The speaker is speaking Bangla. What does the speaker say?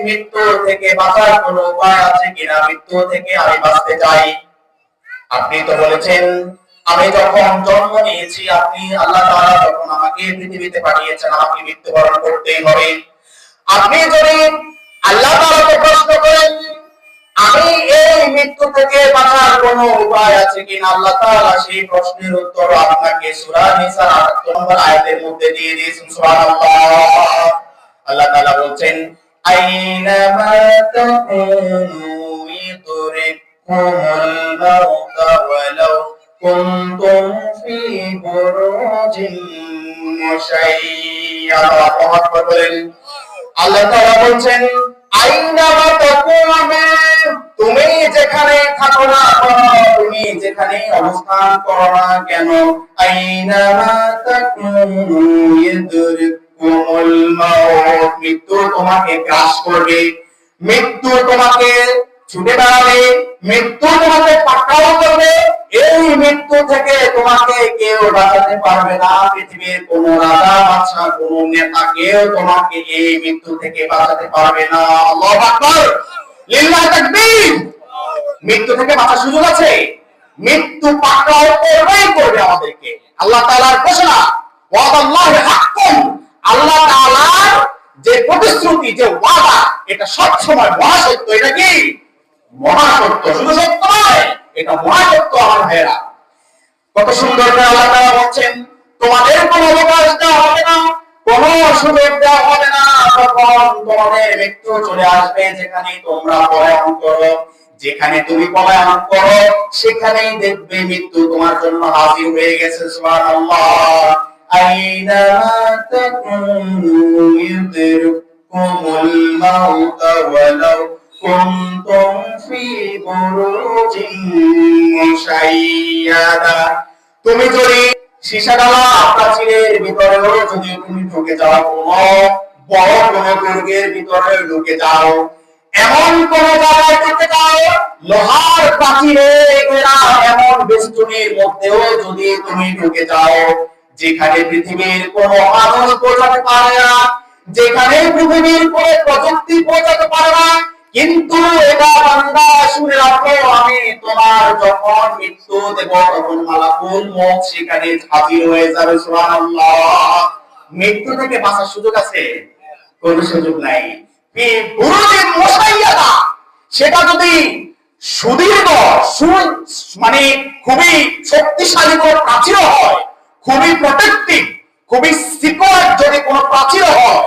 মৃত্যু থেকে বাঁচার কোনো উপায় আছে কিনা, মৃত্যু থেকে আমি বাঁচতে চাই। আপনি তো বলেছেন আমি যখন জন্ম নিয়েছি, আপনি আল্লাহ তাআলা যখন আমাকে পৃথিবীতে পাঠিয়েছেন আমাকে মৃত্যুবরণ করতেই হবে। আপনি যদি আল্লাহ তাআলাকে প্রশ্ন করেন আমি এই মৃত্যু থেকে বাঁচার কোনো উপায় আছে কিনা, আল্লাহ তাআলা সেই প্রশ্নের উত্তর আপনাকে সূরা নিসার ৭৮ নম্বর আয়াতের মধ্যে দিয়ে দিয়েছেন। সুবহানাল্লাহ। আল্লাহ তাআলা বলছেন আইনামা তাকুনু ইউদরিকুমুল মাউত ওয়ালাউ কুনতুম ফি বুরুজিন মুশাইয়াদা। আল্লাহু আকবার বলেন। আল্লাহ তাআলা বলছেন আইনামা তাকুনু, তুমি যেখানে থাকো না কেন, তুমি যেখানে অবস্থান করো না কেন, আইনামা তাকুনু ইউদরিকুমুল মাউত, মৃত্যু তোমাকে গ্রাস করবে, মৃত্যু তোমাকে ছুটে বেড়াবে, মৃত্যু তোমাকে পাকড়াও করবে। এই মৃত্যু থেকে তোমাকে কেউ বাঁচাতে পারবে না। পৃথিবীর কোন রাজা বাদশা কোন নেতা কেউ তোমাকে এই মৃত্যু থেকে বাঁচাতে পারবে না। আল্লাহু আকবার, লিল্লাহি তাকবীর। মৃত্যু থেকে বাঁচার সুযোগ আছে? মৃত্যু পাকড়াও করবেই করবে আমাদেরকে। আল্লাহ তাআলার ঘোষণা ওয়াদাল্লাহি হাক্কুন, আল্লাহ তাআলার যে প্রতিশ্রুতি, যে ওয়াদা, এটা সবসময় মহাসত্য। এটা কি মহাসত্য? শুধু সত্য নয়, এটা মহাসত্য। আমার ভাইয়েরা, কত সুন্দর করে আল্লাহ তাআলা বলছেন তোমাদের কোনো অবকাশ দেওয়া হবে না, কোনো সুযোগ দেওয়া হবে না, তখন তোমাদের মৃত্যু চলে আসবে। যেখানে তোমরা পলায়ন করো, যেখানে তুমি পলায়ন করো, সেখানেই দেখবে মৃত্যু তোমার জন্য হাজির হয়ে গেছে। সুবহানাল্লাহ। আইনামা তাকুনু ইউদরিকুমুল মাউত ওয়ালাউ কুনতুম ফি বুরুজিন মুশাইয়াদা, তুমি যদি সীসাডালা প্রাচীরের ভিতরেও যদি তুমি ঢুকে যাও, কোনো বড় কোনো দুর্গের ভিতরে ঢুকে যাও, এমন কোন জায়গায় ঢুকে যাও লোহার প্রাচীরে ঘেরা এমন বেষ্টনীর মধ্যেও যদি তুমি ঢুকে যাও, যেখানে পৃথিবীর কোনো মানুষ পৌঁছাতে পারে না, যেখানে পৃথিবীর কোনো প্রযুক্তি পৌঁছাতে পারে না, কিন্তু এটা বান্দা শুনে রাখো, আমি তোমার যখন মৃত্যু দেব তখন মালাকুল মউত সেখানে হাজির হয়ে যাবে। সুবহানাল্লাহ। মৃত্যু থেকে বাঁচার সুযোগ আছে? কোনো সুযোগ নাই। বুরুজিন মুশাইয়াদা, সেটা যদি সুদীর্ঘ মানে খুবই শক্তিশালী কোনো প্রাচীর হয়, খুবই প্রোটেক্টিভ, খুবই সিকিউর যদি কোনো প্রাচীর হয়,